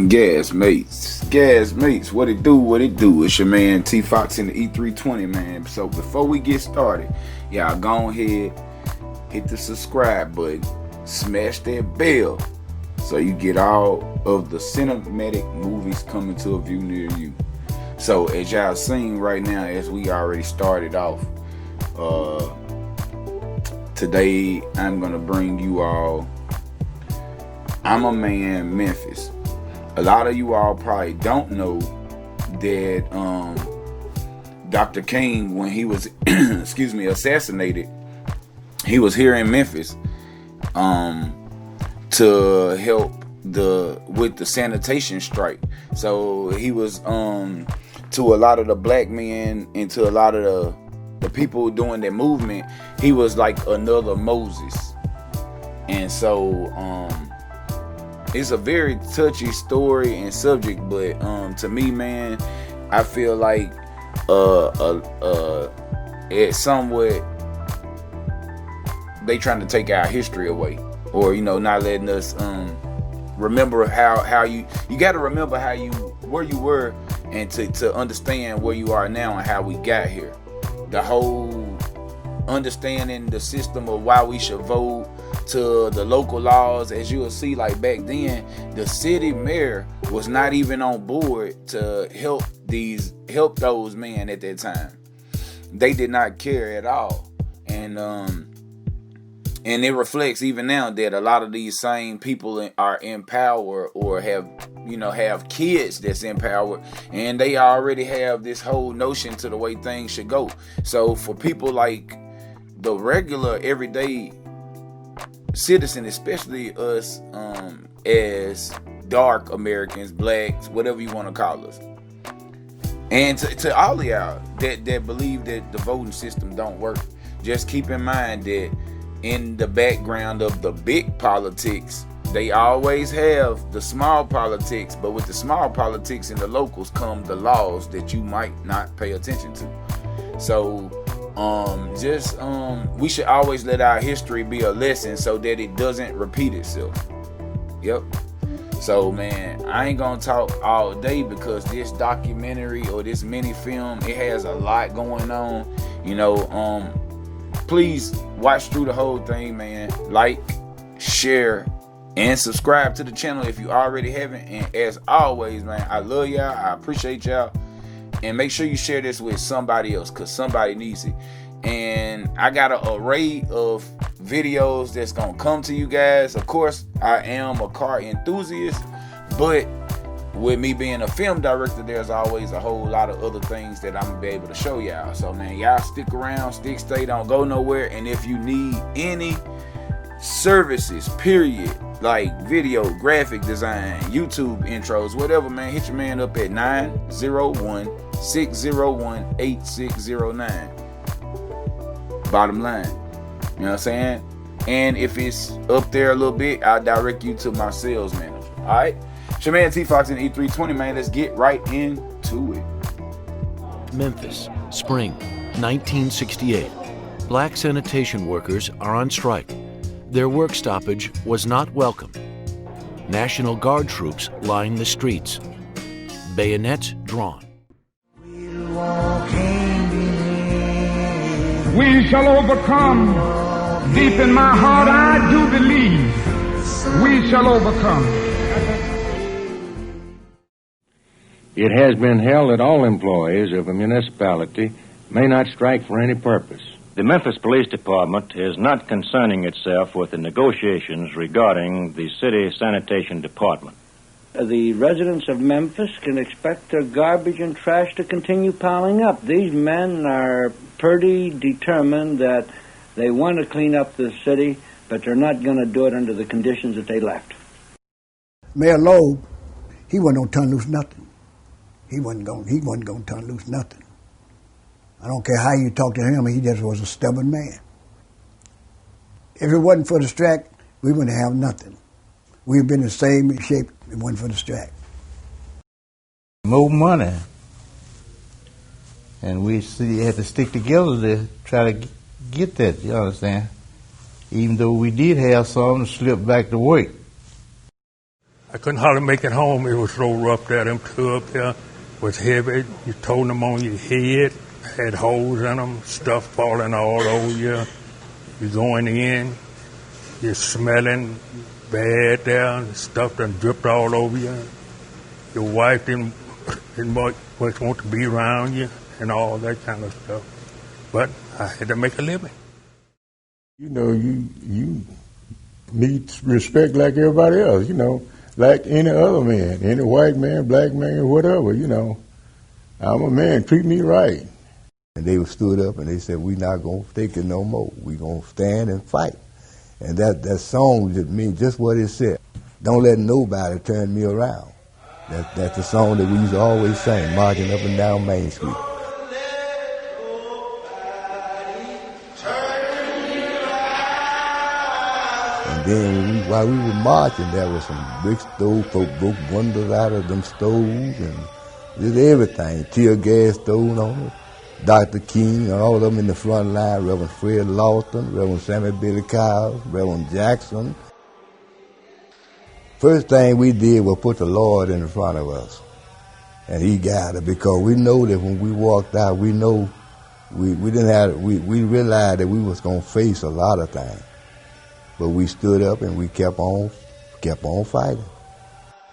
Gas mates, what it do? It's your man T Fox in the E320, man. So before we get started, y'all go ahead, hit the subscribe button, smash that bell, so you get all of the cinematic movies coming to a view near you. So as y'all seen right now, as we already started off, today I'm gonna bring you all I'm a Man, Memphis. A lot of you all probably don't know that Dr. King, when he was assassinated, he was here in Memphis to help with the sanitation strike. So he was to a lot of the black men and to a lot of the people doing that movement, he was like another Moses. And so it's a very touchy story and subject, but to me, man, I feel like it's somewhat they trying to take our history away, or not letting us remember how you got to remember where you were, and to understand where you are now and how we got here. The whole understanding the system of why we should vote, to the local laws. As you will see, like back then, the city mayor was not even on board to help those men at that time. They did not care at all, and it reflects even now that a lot of these same people are in power, or have kids that's in power, and they already have this whole notion to the way things should go. So for people like the regular everyday citizen, especially us as dark Americans, blacks, whatever you want to call us, and to all of y'all that believe that the voting system don't work, just keep in mind that in the background of the big politics, they always have the small politics, but with the small politics and the locals come the laws that you might not pay attention to. So we should always let our history be a lesson so that it doesn't repeat itself. Yep. So man, I ain't gonna talk all day because this documentary or this mini film, it has a lot going on. Please watch through the whole thing, man. Like, share, and subscribe to the channel if you already haven't. And as always, man, I love y'all. I appreciate y'all. And make sure you share this with somebody else, because somebody needs it. And I got an array of videos that's going to come to you guys. Of course, I am a car enthusiast, but with me being a film director, there's always a whole lot of other things that I'm going to be able to show y'all. So, man, y'all stick around, stay, don't go nowhere. And if you need any services, period, like video, graphic design, YouTube intros, whatever, man, hit your man up at 901-601-8609. Bottom line, you know what I'm saying? And if it's up there a little bit, I'll direct you to my sales manager. All right, it's your man T Fox in E320, man. Let's get right into it. Memphis, spring 1968. Black sanitation workers are on strike. Their work stoppage was not welcome. National Guard troops line the streets. Bayonets drawn. We shall overcome. Deep in my heart, I do believe we shall overcome. It has been held that all employees of a municipality may not strike for any purpose. The Memphis Police Department is not concerning itself with the negotiations regarding the city sanitation department. The residents of Memphis can expect their garbage and trash to continue piling up. These men are pretty determined that they want to clean up the city, but they're not going to do it under the conditions that they left. Mayor Loeb, he wasn't going to turn loose nothing. He wasn't going to turn loose nothing. I don't care how you talk to him, he just was a stubborn man. If it wasn't for the strike, we wouldn't have nothing. We'd been in the same shape if it wasn't for the strike. More money. And we had to stick together to try to get that, you understand? Even though we did have some to slip back to work. I couldn't hardly make it home. It was so rough there. Them two up there was heavy. You told them on your head, had holes in them, stuff falling all over you. You're going in, you're smelling bad there, stuff done dripped all over you. Your wife didn't much want to be around you and all that kind of stuff. But I had to make a living. You know, you need respect like everybody else, you know, like any other man, any white man, black man, whatever, you know. I'm a man, treat me right. And they stood up and they said, we're not going to take it no more. We're going to stand and fight. And that song just means just what it said. Don't let nobody turn me around. That's the song that we used to always sing, marching up and down Main Street. And then while we were marching, there was some brick stove, folk broke windows out of them stoves and just everything, tear gas thrown on it. Dr. King, and all of them in the front line, Reverend Fred Lawson, Reverend Sammy Billy Cowles, Reverend Jackson. First thing we did was put the Lord in front of us. And he got it because we know that when we walked out, we know we realized that we was going to face a lot of things. But we stood up and we kept on fighting.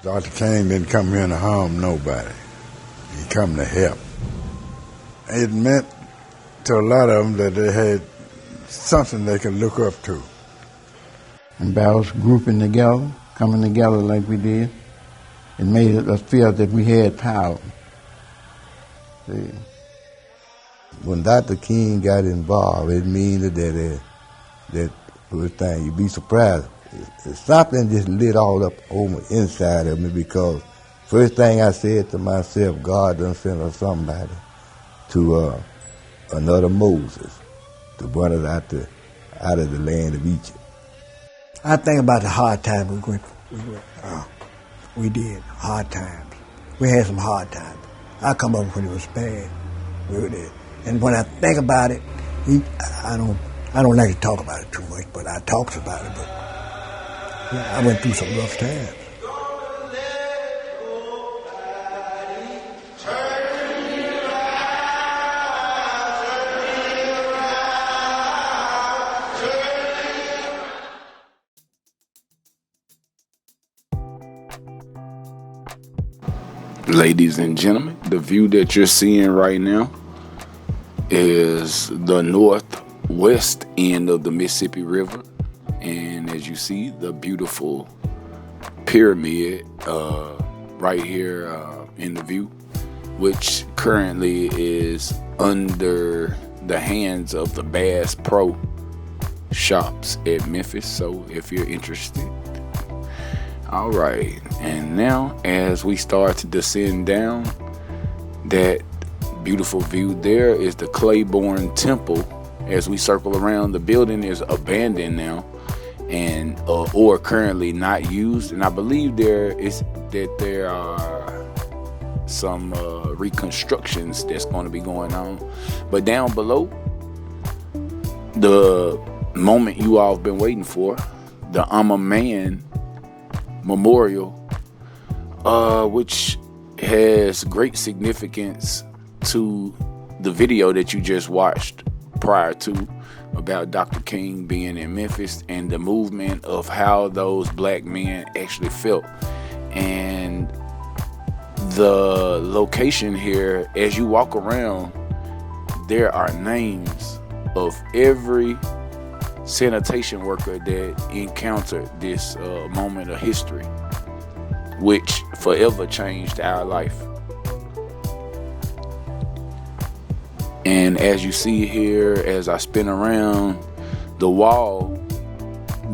Dr. King didn't come here to harm nobody. He come to help. It meant to a lot of them that they had something they could look up to. And by us grouping together, coming together like we did, it made us feel that we had power. See? When Dr. King got involved, it means that first thing, you'd be surprised. Something just lit all up over inside of me because first thing I said to myself, God done sent us somebody to another Moses to bring us out of the land of Egypt. I think about the hard times we did, hard times. We had some hard times. I come up when it was bad. We did. And when I think about it, I don't like to talk about it too much, but I talks about it. But yeah, I went through some rough times. Ladies and gentlemen, the view that you're seeing right now is the northwest end of the Mississippi River. And as you see, the beautiful pyramid right here in the view, which currently is under the hands of the Bass Pro shops at Memphis. So if you're interested. All right, and now as we start to descend down, that beautiful view there is the Claiborne Temple. As we circle around, the building is abandoned now and or currently not used, and I believe there are some reconstructions that's going to be going on. But down below, the moment you all have been waiting for, the I'm a Man Memorial, which has great significance to the video that you just watched prior to about Dr. King being in Memphis and the movement of how those black men actually felt. And the location here, as you walk around, there are names of every sanitation worker that encountered this moment of history, which forever changed our life. And as you see here, as I spin around, the wall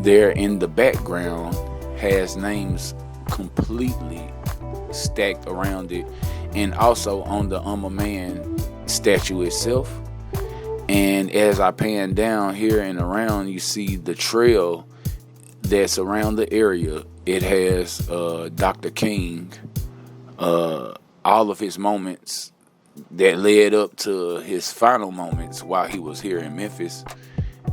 there in the background has names completely stacked around it, and also on the I'm a Man statue itself. And as I pan down here and around, you see the trail that's around the area. It has Dr. King, all of his moments that led up to his final moments while he was here in Memphis.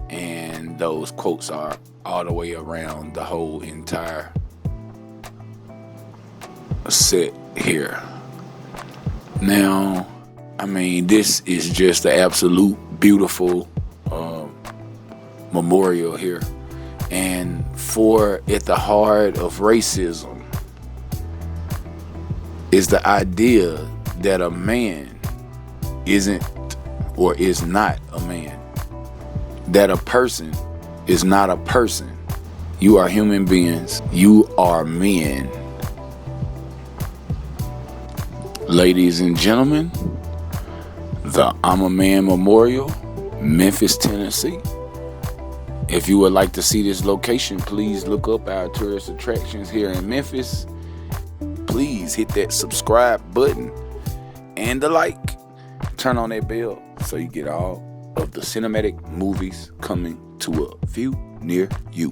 And those quotes are all the way around the whole entire set here. Now, I mean, this is just an absolute beautiful memorial here. And for at the heart of racism is the idea that a man isn't or is not a man. That a person is not a person. You are human beings. You are men. Ladies and gentlemen, the I'm a Man Memorial, Memphis, Tennessee. If you would like to see this location, please look up our tourist attractions here in Memphis. Please hit that subscribe button and the like. Turn on that bell so you get all of the cinematic movies coming to a view near you.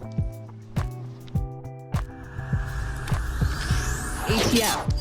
ATL.